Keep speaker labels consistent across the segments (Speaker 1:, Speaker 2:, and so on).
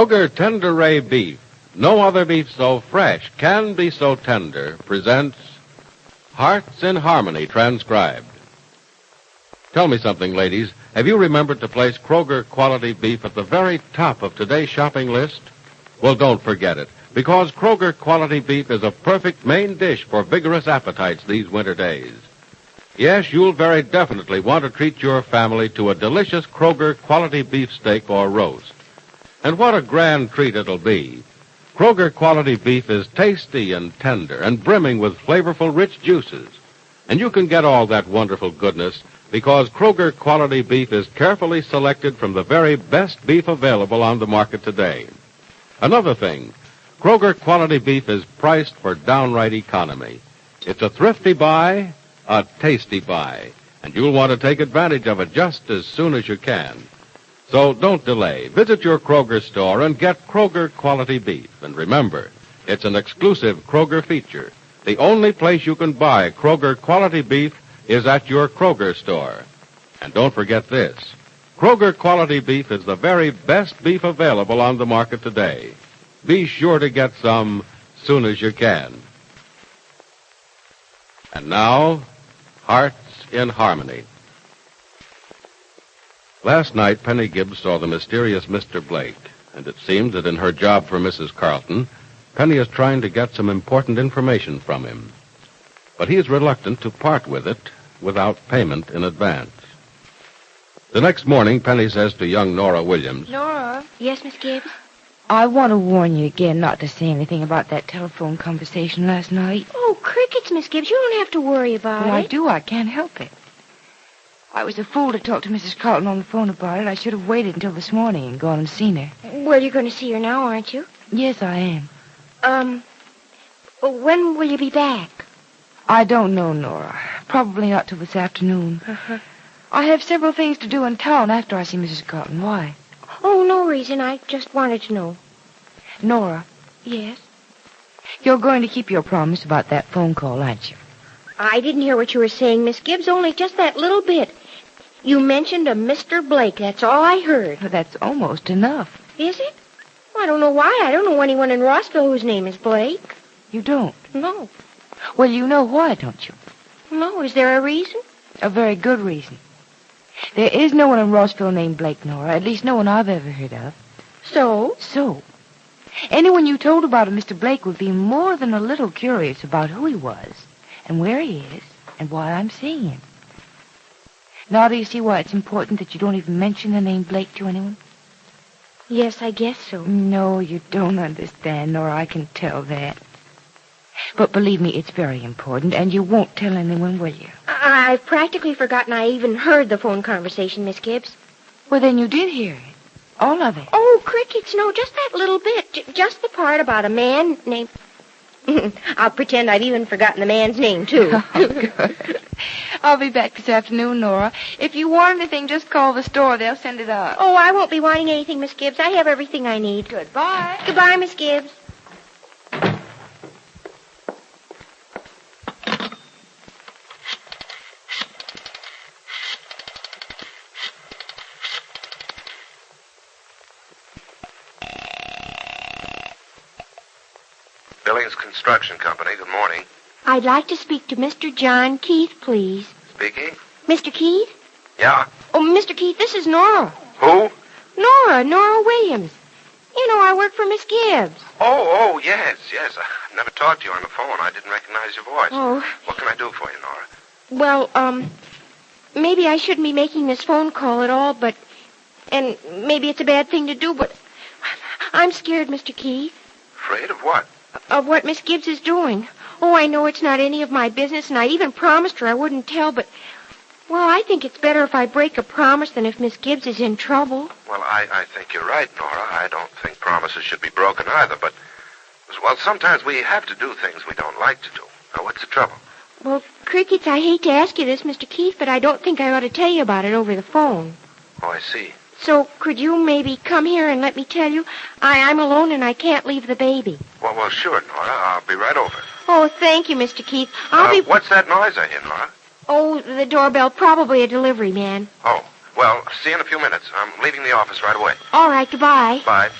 Speaker 1: Kroger Tender Ray Beef, no other beef so fresh can be so tender, presents Hearts in Harmony, transcribed. Tell me something, ladies. Have you remembered to place Kroger quality beef at the very top of today's shopping list? Well, don't forget it, because Kroger quality beef is a perfect main dish for vigorous appetites these winter days. Yes, you'll very definitely want to treat your family to a delicious Kroger quality beef steak or roast. And what a grand treat it'll be. Kroger quality beef is tasty and tender and brimming with flavorful, rich juices. And you can get all that wonderful goodness because Kroger quality beef is carefully selected from the very best beef available on the market today. Another thing, Kroger quality beef is priced for downright economy. It's a thrifty buy, a tasty buy, and you'll want to take advantage of it just as soon as you can. So don't delay. Visit your Kroger store and get Kroger quality beef. And remember, it's an exclusive Kroger feature. The only place you can buy Kroger quality beef is at your Kroger store. And don't forget this. Kroger quality beef is the very best beef available on the market today. Be sure to get some soon as you can. And now, Hearts in Harmony. Last night, Penny Gibbs saw the mysterious Mr. Blake, and it seemed that in her job for Mrs. Carlton, Penny is trying to get some important information from him. But he is reluctant to part with it without payment in advance. The next morning, Penny says to young Nora Williams,
Speaker 2: Nora? Yes, Miss Gibbs?
Speaker 3: I want to warn you again not to say anything about that telephone conversation last night.
Speaker 2: Oh, crickets, Miss Gibbs. You don't have to worry about
Speaker 3: Well,
Speaker 2: it.
Speaker 3: I do. I can't help it. I was a fool to talk to Mrs. Carlton on the phone about it. I should have waited until this morning and gone and seen her.
Speaker 2: Well, you're going to see her now, aren't you?
Speaker 3: Yes, I am.
Speaker 2: When will you be back?
Speaker 3: I don't know, Nora. Probably not till this afternoon.
Speaker 2: Uh-huh.
Speaker 3: I have several things to do in town after I see Mrs. Carlton. Why?
Speaker 2: Oh, no reason. I just wanted to know.
Speaker 3: Nora,
Speaker 2: Yes?
Speaker 3: you're going to keep your promise about that phone call, aren't you?
Speaker 2: I didn't hear what you were saying, Miss Gibbs, only just that little bit. You mentioned a Mr. Blake. That's all I heard.
Speaker 3: Well, that's almost enough.
Speaker 2: Is it? I don't know why. I don't know anyone in Rossville whose name is Blake.
Speaker 3: You don't?
Speaker 2: No.
Speaker 3: Well, you know why, don't you?
Speaker 2: No. Is there a reason?
Speaker 3: A very good reason. There is no one in Rossville named Blake, Nora. At least no one I've ever heard of.
Speaker 2: So?
Speaker 3: So, anyone you told about a Mr. Blake would be more than a little curious about who he was and where he is and why I'm seeing him. Now do you see why it's important that you don't even mention the name Blake to anyone?
Speaker 2: Yes, I guess so.
Speaker 3: No, you don't understand, Nora. I can tell that. But believe me, it's very important, and you won't tell anyone, will you?
Speaker 2: I've practically forgotten I even heard the phone conversation, Miss Gibbs.
Speaker 3: Well, then you did hear it. All of it.
Speaker 2: Oh, crickets, no, just that little bit. Just the part about a man named... I'll pretend I've even forgotten the man's name, too.
Speaker 3: Oh, good. I'll be back this afternoon, Nora. If you want anything, just call the store. They'll send it up.
Speaker 2: Oh, I won't be wanting anything, Miss Gibbs. I have everything I need.
Speaker 3: Goodbye.
Speaker 2: Goodbye, Miss Gibbs.
Speaker 4: Billings Construction Company, good morning.
Speaker 2: I'd like to speak to Mr. John Keith, please.
Speaker 4: Speaking?
Speaker 2: Mr. Keith?
Speaker 4: Yeah.
Speaker 2: Oh, Mr. Keith, this is Nora.
Speaker 4: Who?
Speaker 2: Nora Williams. You know, I work for Miss Gibbs.
Speaker 4: Oh, yes. I've never talked to you on the phone. I didn't recognize your voice.
Speaker 2: Oh.
Speaker 4: What can I do for you, Nora?
Speaker 2: Well, maybe I shouldn't be making this phone call at all, and maybe it's a bad thing to do, but I'm scared, Mr. Keith.
Speaker 4: Afraid of what?
Speaker 2: Of what Miss Gibbs is doing. Oh, I know it's not any of my business, and I even promised her I wouldn't tell, but, well, I think it's better if I break a promise than if Miss Gibbs is in trouble.
Speaker 4: Well, I think you're right, Nora. I don't think promises should be broken either, but, well, sometimes we have to do things we don't like to do. Now, what's the trouble?
Speaker 2: Well, Crickets, I hate to ask you this, Mr. Keith, but I don't think I ought to tell you about it over the phone.
Speaker 4: Oh, I see.
Speaker 2: So, could you maybe come here and let me tell you? I'm alone and I can't leave the baby.
Speaker 4: Well, sure, Nora. I'll be right over.
Speaker 2: Oh, thank you, Mr. Keith. I'll be...
Speaker 4: What's that noise I hear, Nora?
Speaker 2: Oh, the doorbell. Probably a delivery man.
Speaker 4: Oh, well, see you in a few minutes. I'm leaving the office right away.
Speaker 2: All right, goodbye.
Speaker 4: Bye.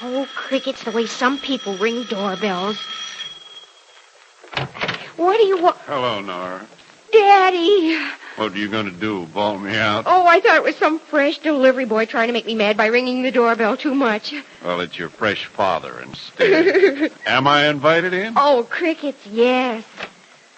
Speaker 2: Oh, crickets, the way some people ring doorbells. What do you want?
Speaker 5: Hello, Nora.
Speaker 2: Daddy!
Speaker 5: What are you going to do, bawl me out?
Speaker 2: Oh, I thought it was some fresh delivery boy trying to make me mad by ringing the doorbell too much.
Speaker 5: Well, it's your fresh father instead. Am I invited in?
Speaker 2: Oh, crickets, yes.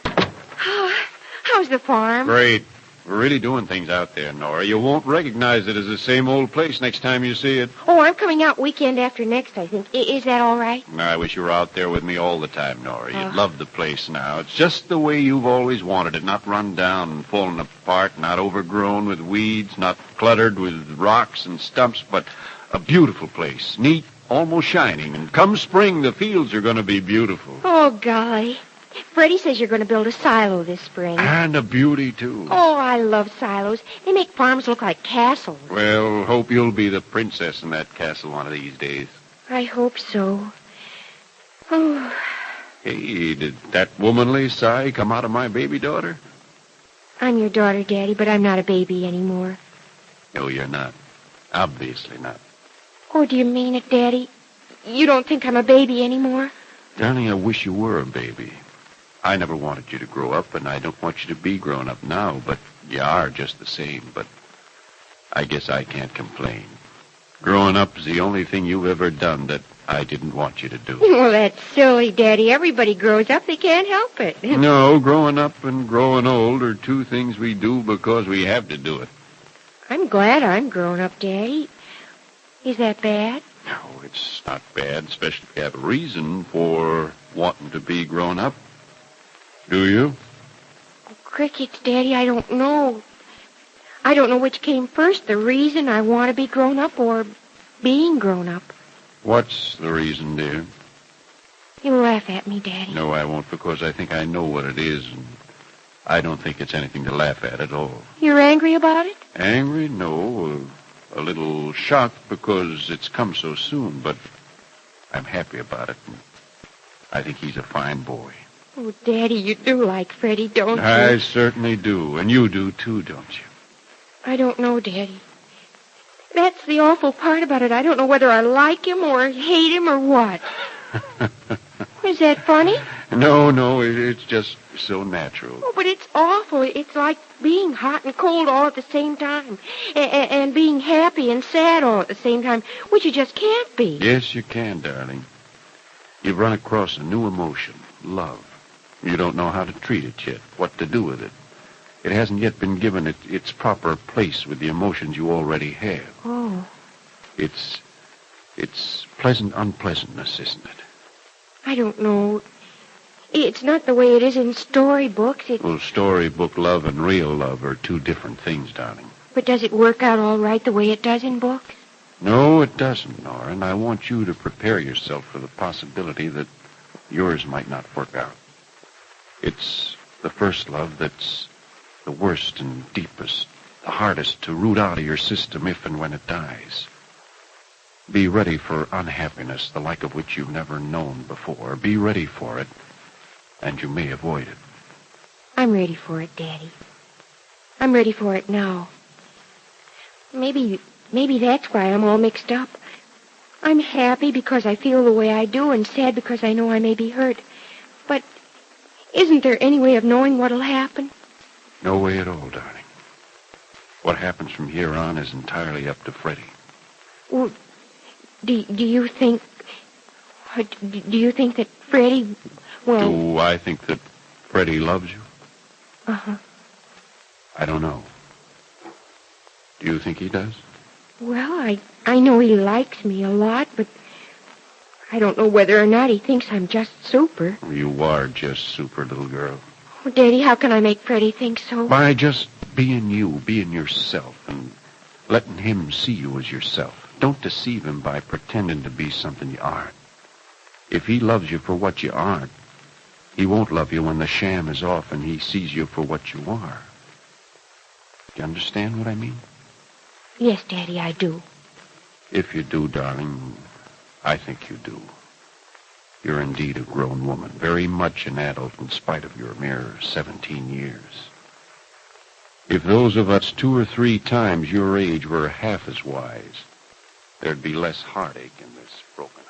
Speaker 2: How's the farm?
Speaker 5: Great. We're really doing things out there, Nora. You won't recognize it as the same old place next time you see it.
Speaker 2: Oh, I'm coming out weekend after next, I think. Is that all right?
Speaker 5: I wish you were out there with me all the time, Nora. You'd love the place now. It's just the way you've always wanted it. Not run down and falling apart, not overgrown with weeds, not cluttered with rocks and stumps, but a beautiful place. Neat, almost shining. And come spring, the fields are going to be beautiful.
Speaker 2: Oh, golly. Freddie says you're going to build a silo this spring.
Speaker 5: And a beauty, too.
Speaker 2: Oh, I love silos. They make farms look like castles.
Speaker 5: Well, hope you'll be the princess in that castle one of these days.
Speaker 2: I hope so. Oh.
Speaker 5: Hey, did that womanly sigh come out of my baby daughter?
Speaker 2: I'm your daughter, Daddy, but I'm not a baby anymore.
Speaker 5: No, you're not. Obviously not.
Speaker 2: Oh, do you mean it, Daddy? You don't think I'm a baby anymore?
Speaker 5: Darling, I wish you were a baby. I never wanted you to grow up, and I don't want you to be grown up now, but you are just the same. But I guess I can't complain. Growing up is the only thing you've ever done that I didn't want you to do.
Speaker 2: Well, that's silly, Daddy. Everybody grows up. They can't help it.
Speaker 5: No, growing up and growing old are two things we do because we have to do it.
Speaker 2: I'm glad I'm grown up, Daddy. Is that bad?
Speaker 5: No, it's not bad, especially if you have a reason for wanting to be grown up. Do you?
Speaker 2: Oh, crickets, Daddy, I don't know. I don't know which came first, the reason I want to be grown up or being grown up.
Speaker 5: What's the reason, dear?
Speaker 2: You'll laugh at me, Daddy.
Speaker 5: No, I won't, because I think I know what it is, and I don't think it's anything to laugh at all.
Speaker 2: You're angry about it?
Speaker 5: Angry? No. A little shocked because it's come so soon, but I'm happy about it. And I think he's a fine boy.
Speaker 2: Oh, Daddy, you do like Freddie, don't you?
Speaker 5: I certainly do, and you do too, don't you?
Speaker 2: I don't know, Daddy. That's the awful part about it. I don't know whether I like him or hate him or what. Is that funny?
Speaker 5: No, it's just so natural.
Speaker 2: Oh, but it's awful. It's like being hot and cold all at the same time. And being happy and sad all at the same time, which you just can't be.
Speaker 5: Yes, you can, darling. You've run across a new emotion, love. You don't know how to treat it yet, what to do with it. It hasn't yet been given its proper place with the emotions you already have.
Speaker 2: Oh.
Speaker 5: It's pleasant unpleasantness, isn't it?
Speaker 2: I don't know. It's not the way it is in storybooks.
Speaker 5: Well, storybook love and real love are two different things, darling.
Speaker 2: But does it work out all right the way it does in books?
Speaker 5: No, it doesn't, Nora, and I want you to prepare yourself for the possibility that yours might not work out. It's the first love that's the worst and deepest, the hardest to root out of your system if and when it dies. Be ready for unhappiness, the like of which you've never known before. Be ready for it, and you may avoid it.
Speaker 2: I'm ready for it, Daddy. I'm ready for it now. Maybe that's why I'm all mixed up. I'm happy because I feel the way I do and sad because I know I may be hurt. But isn't there any way of knowing what'll happen?
Speaker 5: No way at all, darling. What happens from here on is entirely up to Freddie.
Speaker 2: Well, do you think that Freddie, well...
Speaker 5: Do I think that Freddie loves you?
Speaker 2: Uh-huh.
Speaker 5: I don't know. Do you think he does?
Speaker 2: Well, I know he likes me a lot, but I don't know whether or not he thinks I'm just super.
Speaker 5: You are just super, little girl.
Speaker 2: Oh, Daddy, how can I make Freddie think so?
Speaker 5: By just being you, being yourself, and letting him see you as yourself. Don't deceive him by pretending to be something you aren't. If he loves you for what you aren't, he won't love you when the sham is off and he sees you for what you are. Do you understand what I mean?
Speaker 2: Yes, Daddy, I do.
Speaker 5: If you do, darling, I think you do. You're indeed a grown woman, very much an adult in spite of your mere 17 years. If those of us 2 or 3 times your age were half as wise, there'd be less heartache in this broken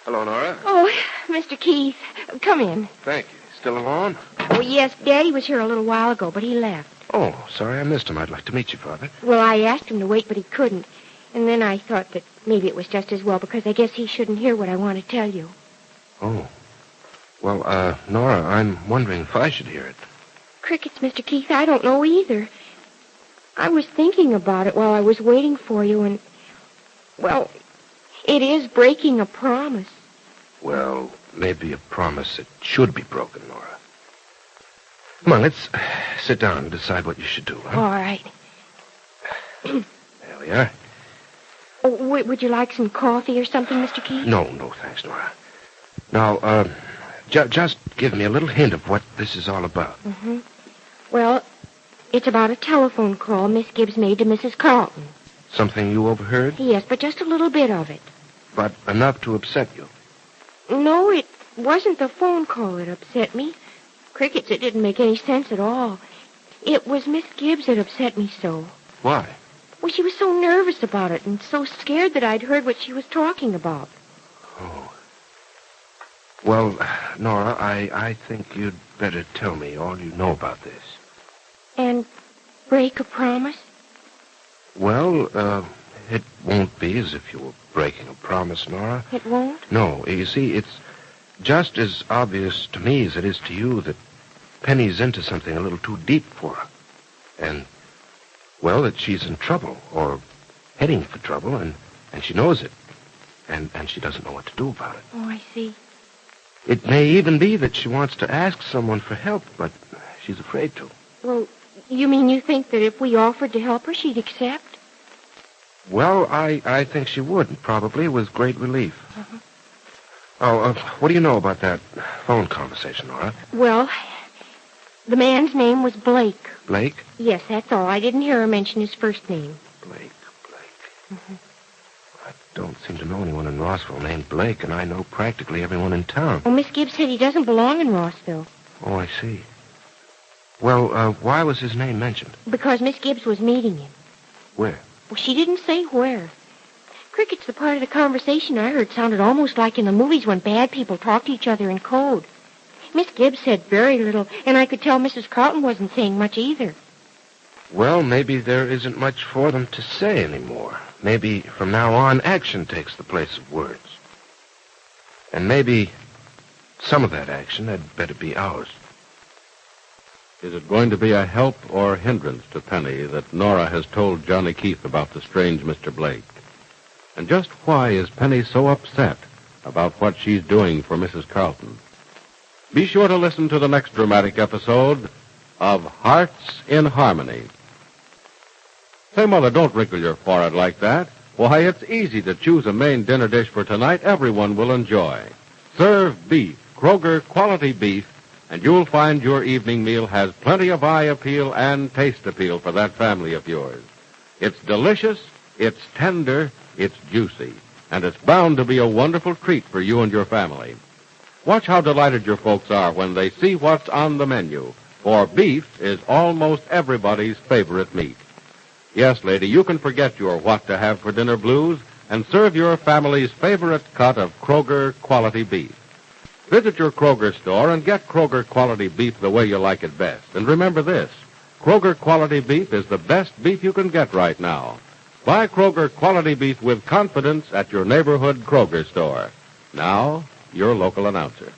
Speaker 4: Hello, Nora.
Speaker 2: Oh, Mr. Keith, come in.
Speaker 4: Thank you. Still alone?
Speaker 2: Oh, yes, Daddy was here a little while ago, but he left.
Speaker 4: Oh, sorry I missed him. I'd like to meet you, Father.
Speaker 2: Well, I asked him to wait, but he couldn't. And then I thought that maybe it was just as well, because I guess he shouldn't hear what I want to tell you.
Speaker 4: Oh. Well, Nora, I'm wondering if I should hear it.
Speaker 2: Crickets, Mr. Keith, I don't know either. I was thinking about it while I was waiting for you, and, well, it is breaking a promise.
Speaker 4: Well, maybe a promise that should be broken, Nora. Come on, let's sit down and decide what you should do, huh?
Speaker 2: All right.
Speaker 4: There we are.
Speaker 2: Oh, would you like some coffee or something, Mr. Keith?
Speaker 4: No, thanks, Nora. Now, just give me a little hint of what this is all about.
Speaker 2: Mm-hmm. Well, it's about a telephone call Miss Gibbs made to Mrs. Carlton.
Speaker 4: Something you overheard?
Speaker 2: Yes, but just a little bit of it.
Speaker 4: But enough to upset you.
Speaker 2: No, it wasn't the phone call that upset me. Crickets, it didn't make any sense at all. It was Miss Gibbs that upset me so.
Speaker 4: Why?
Speaker 2: Well, she was so nervous about it and so scared that I'd heard what she was talking about.
Speaker 4: Oh. Well, Nora, I think you'd better tell me all you know about this.
Speaker 2: And break a promise?
Speaker 4: Well, it won't be as if you were breaking a promise, Nora.
Speaker 2: It won't?
Speaker 4: No, you see, it's just as obvious to me as it is to you that Penny's into something a little too deep for her. And, well, that she's in trouble, or heading for trouble, and she knows it. And she doesn't know what to do about it.
Speaker 2: Oh, I see.
Speaker 4: It may even be that she wants to ask someone for help, but she's afraid to.
Speaker 2: Well, you mean you think that if we offered to help her, she'd accept?
Speaker 4: Well, I think she would, probably, with great relief.
Speaker 2: Uh-huh.
Speaker 4: Oh, what do you know about that phone conversation, Nora?
Speaker 2: Well, the man's name was Blake.
Speaker 4: Blake?
Speaker 2: Yes, that's all. I didn't hear her mention his first name.
Speaker 4: Blake.
Speaker 2: Mm-hmm.
Speaker 4: I don't seem to know anyone in Rossville named Blake, and I know practically everyone in town.
Speaker 2: Oh, Miss Gibbs said he doesn't belong in Rossville.
Speaker 4: Oh, I see. Well, why was his name mentioned?
Speaker 2: Because Miss Gibbs was meeting him.
Speaker 4: Where?
Speaker 2: Well, she didn't say where. Crickets, the part of the conversation I heard sounded almost like in the movies when bad people talk to each other in code. Miss Gibbs said very little, and I could tell Mrs. Carlton wasn't saying much either.
Speaker 4: Well, maybe there isn't much for them to say anymore. Maybe from now on, action takes the place of words. And maybe some of that action had better be ours.
Speaker 1: Is it going to be a help or hindrance to Penny that Nora has told Johnny Keith about the strange Mr. Blake? And just why is Penny so upset about what she's doing for Mrs. Carlton? Be sure to listen to the next dramatic episode of Hearts in Harmony. Say, Mother, don't wrinkle your forehead like that. Why, it's easy to choose a main dinner dish for tonight everyone will enjoy. Serve beef, Kroger quality beef, and you'll find your evening meal has plenty of eye appeal and taste appeal for that family of yours. It's delicious, it's tender, it's juicy, and it's bound to be a wonderful treat for you and your family. Watch how delighted your folks are when they see what's on the menu, for beef is almost everybody's favorite meat. Yes, lady, you can forget your what to have for dinner blues and serve your family's favorite cut of Kroger quality beef. Visit your Kroger store and get Kroger quality beef the way you like it best. And remember this, Kroger quality beef is the best beef you can get right now. Buy Kroger quality beef with confidence at your neighborhood Kroger store. Now, your local announcer.